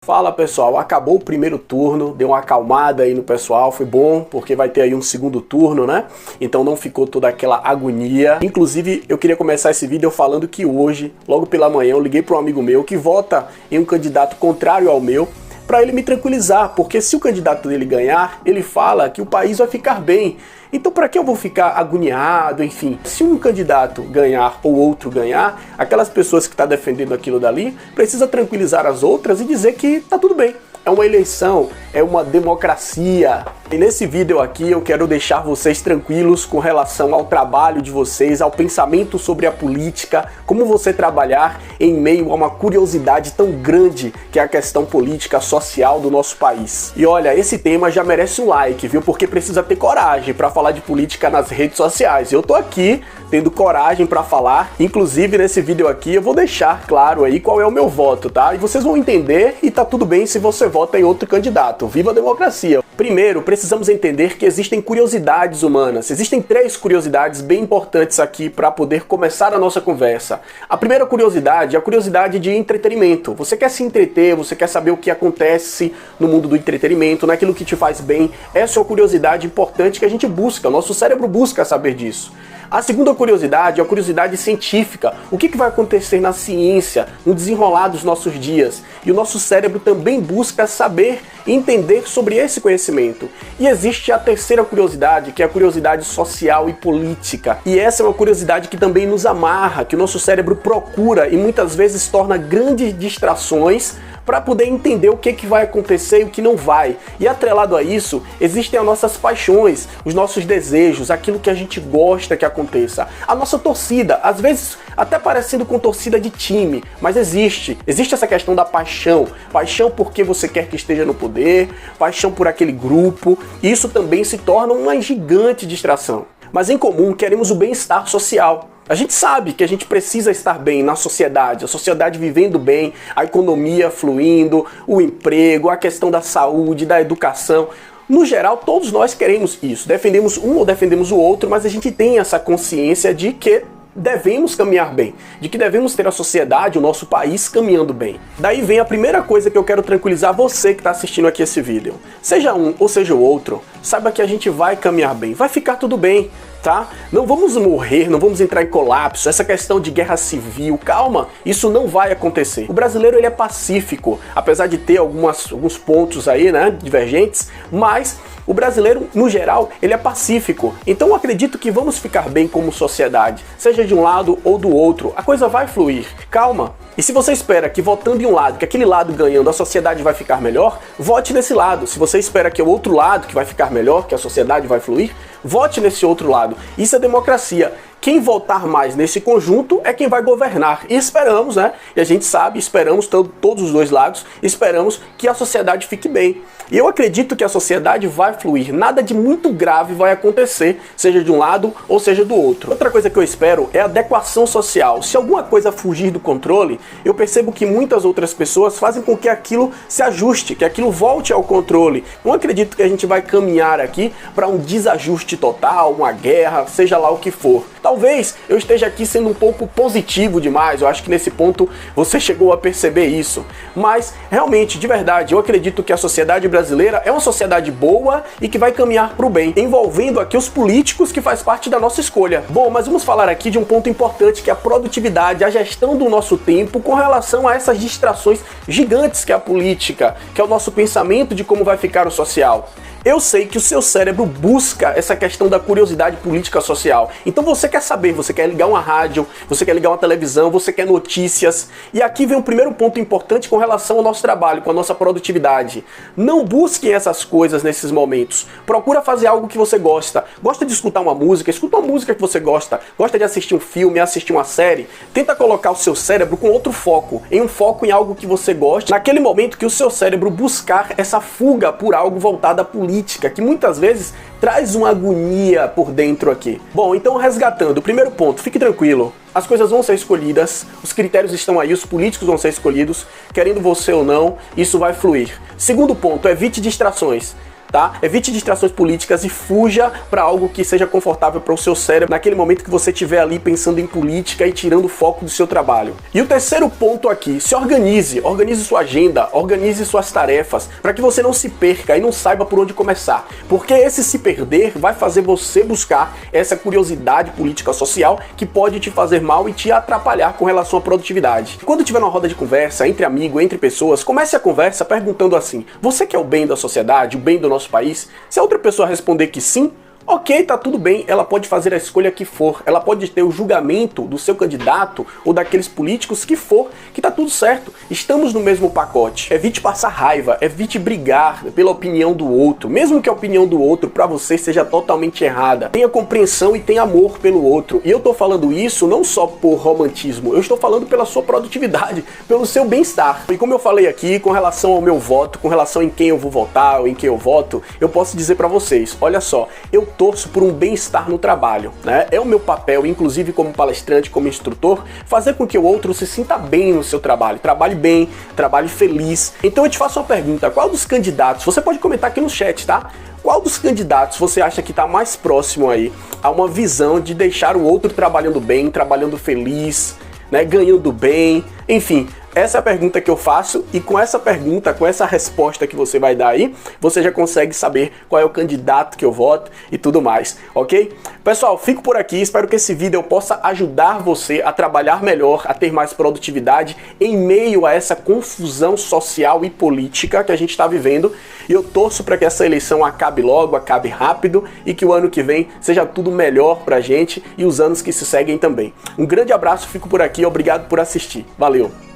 Fala pessoal, acabou o primeiro turno, deu uma acalmada aí no pessoal, foi bom, porque vai ter aí um segundo turno, né? Então não ficou toda aquela agonia. Inclusive, eu queria começar esse vídeo falando que hoje, logo pela manhã, eu liguei para um amigo meu que vota em um candidato contrário ao meu, para ele me tranquilizar, porque se o candidato dele ganhar, ele fala que o país vai ficar bem. Então para que eu vou ficar agoniado, enfim? Se um candidato ganhar ou outro ganhar, aquelas pessoas que estão defendendo aquilo dali, precisa tranquilizar as outras e dizer que tá tudo bem. É uma eleição, é uma democracia. E nesse vídeo aqui eu quero deixar vocês tranquilos com relação ao trabalho de vocês, ao pensamento sobre a política, como você trabalhar em meio a uma curiosidade tão grande que é a questão política, social do nosso país. E olha, esse tema já merece um like, viu? Porque precisa ter coragem para falar de política nas redes sociais. Eu tô aqui tendo coragem para falar, inclusive nesse vídeo aqui eu vou deixar claro aí qual é o meu voto, tá? E vocês vão entender e tá tudo bem se você vota em outro candidato. Viva a democracia! Primeiro, precisamos entender que existem curiosidades humanas. Existem três curiosidades bem importantes aqui para poder começar a nossa conversa. A primeira curiosidade é a curiosidade de entretenimento. Você quer se entreter, você quer saber o que acontece no mundo do entretenimento, naquilo que te faz bem. Essa é uma curiosidade importante que a gente busca, o nosso cérebro busca saber disso. A segunda curiosidade é a curiosidade científica. O que vai acontecer na ciência, no desenrolar dos nossos dias? E o nosso cérebro também busca saber e entender sobre esse conhecimento. E existe a terceira curiosidade, que é a curiosidade social e política. E essa é uma curiosidade que também nos amarra, que o nosso cérebro procura e muitas vezes torna grandes distrações para poder entender o que vai acontecer e o que não vai. E atrelado a isso, existem as nossas paixões, os nossos desejos, aquilo que a gente gosta que aconteça. A nossa torcida, às vezes até parecendo com torcida de time, mas existe essa questão da paixão. Paixão porque você quer que esteja no poder, paixão por aquele grupo. Isso também se torna uma gigante distração. Mas em comum, queremos o bem-estar social. A gente sabe que a gente precisa estar bem na sociedade, a sociedade vivendo bem, a economia fluindo, o emprego, a questão da saúde, da educação. No geral, todos nós queremos isso. Defendemos um ou defendemos o outro, mas a gente tem essa consciência de que devemos caminhar bem, de que devemos ter a sociedade, o nosso país caminhando bem. Daí vem a primeira coisa que eu quero tranquilizar você que está assistindo aqui esse vídeo. Seja um ou seja o outro, saiba que a gente vai caminhar bem, vai ficar tudo bem, tá? Não vamos morrer, não vamos entrar em colapso, essa questão de guerra civil, calma, isso não vai acontecer. O brasileiro ele é pacífico, apesar de ter alguns pontos aí, né, divergentes, mas o brasileiro, no geral, ele é pacífico. Então eu acredito que vamos ficar bem como sociedade, seja de um lado ou do outro, a coisa vai fluir, calma. E se você espera que votando em um lado, que aquele lado ganhando, a sociedade vai ficar melhor, vote nesse lado. Se você espera que é o outro lado que vai ficar melhor, que a sociedade vai fluir, vote nesse outro lado. Isso é democracia. Quem votar mais nesse conjunto é quem vai governar. E esperamos, né? E a gente sabe, esperamos todos os dois lados, esperamos que a sociedade fique bem. E eu acredito que a sociedade vai fluir. Nada de muito grave vai acontecer, seja de um lado ou seja do outro. Outra coisa que eu espero é a adequação social. Se alguma coisa fugir do controle, eu percebo que muitas outras pessoas fazem com que aquilo se ajuste, que aquilo volte ao controle. Não acredito que a gente vai caminhar aqui para um desajuste total, uma guerra, seja lá o que for. Talvez eu esteja aqui sendo um pouco positivo demais, eu acho que nesse ponto você chegou a perceber isso. Mas, realmente, de verdade, eu acredito que a sociedade brasileira é uma sociedade boa e que vai caminhar para o bem, envolvendo aqui os políticos que faz parte da nossa escolha. Bom, mas vamos falar aqui de um ponto importante que é a produtividade, a gestão do nosso tempo com relação a essas distrações gigantes que é a política, que é o nosso pensamento de como vai ficar o social. Eu sei que o seu cérebro busca essa questão da curiosidade política social. Então você quer saber, você quer ligar uma rádio, você quer ligar uma televisão, você quer notícias. E aqui vem o primeiro ponto importante com relação ao nosso trabalho, com a nossa produtividade. Não busquem essas coisas nesses momentos. Procura fazer algo que você gosta. Gosta de escutar uma música? Escuta uma música que você gosta. Gosta de assistir um filme, assistir uma série? Tenta colocar o seu cérebro com outro foco. Em um foco em algo que você gosta. Naquele momento que o seu cérebro buscar essa fuga por algo voltado à política, que muitas vezes traz uma agonia por dentro aqui. Bom, então resgatando, o primeiro ponto, fique tranquilo. As coisas vão ser escolhidas, os critérios estão aí, os políticos vão ser escolhidos, querendo você ou não, isso vai fluir. Segundo ponto, evite distrações. tá? Evite distrações políticas e fuja para algo que seja confortável para o seu cérebro naquele momento que você estiver ali pensando em política e tirando o foco do seu trabalho. E o terceiro ponto aqui, se organize sua agenda, organize suas tarefas, para que você não se perca e não saiba por onde começar. Porque esse se perder vai fazer você buscar essa curiosidade política social que pode te fazer mal e te atrapalhar com relação à produtividade. Quando tiver numa roda de conversa, entre amigos, entre pessoas, comece a conversa perguntando assim: você quer o bem da sociedade, o bem do nosso país? Se a outra pessoa responder que sim, ok, tá tudo bem, ela pode fazer a escolha que for, ela pode ter o julgamento do seu candidato ou daqueles políticos que for, que tá tudo certo, estamos no mesmo pacote. Evite passar raiva, evite brigar pela opinião do outro, mesmo que a opinião do outro pra você seja totalmente errada. Tenha compreensão e tenha amor pelo outro. E eu tô falando isso não só por romantismo, eu estou falando pela sua produtividade, pelo seu bem-estar. E como eu falei aqui, com relação ao meu voto, com relação em quem eu vou votar ou em quem eu voto, eu posso dizer pra vocês, olha só, eu torço por um bem-estar no trabalho, né? É o meu papel, inclusive como palestrante, como instrutor, fazer com que o outro se sinta bem no seu trabalho, trabalhe bem, trabalhe feliz. Então eu te faço uma pergunta: qual dos candidatos, você pode comentar aqui no chat, tá? Qual dos candidatos você acha que está mais próximo aí a uma visão de deixar o outro trabalhando bem, trabalhando feliz, né, ganhando bem, enfim? Essa é a pergunta que eu faço, e com essa pergunta, com essa resposta que você vai dar aí, você já consegue saber qual é o candidato que eu voto e tudo mais, ok? Pessoal, fico por aqui, espero que esse vídeo possa ajudar você a trabalhar melhor, a ter mais produtividade em meio a essa confusão social e política que a gente está vivendo, e eu torço para que essa eleição acabe logo, acabe rápido, e que o ano que vem seja tudo melhor pra gente e os anos que se seguem também. Um grande abraço, fico por aqui, obrigado por assistir, valeu!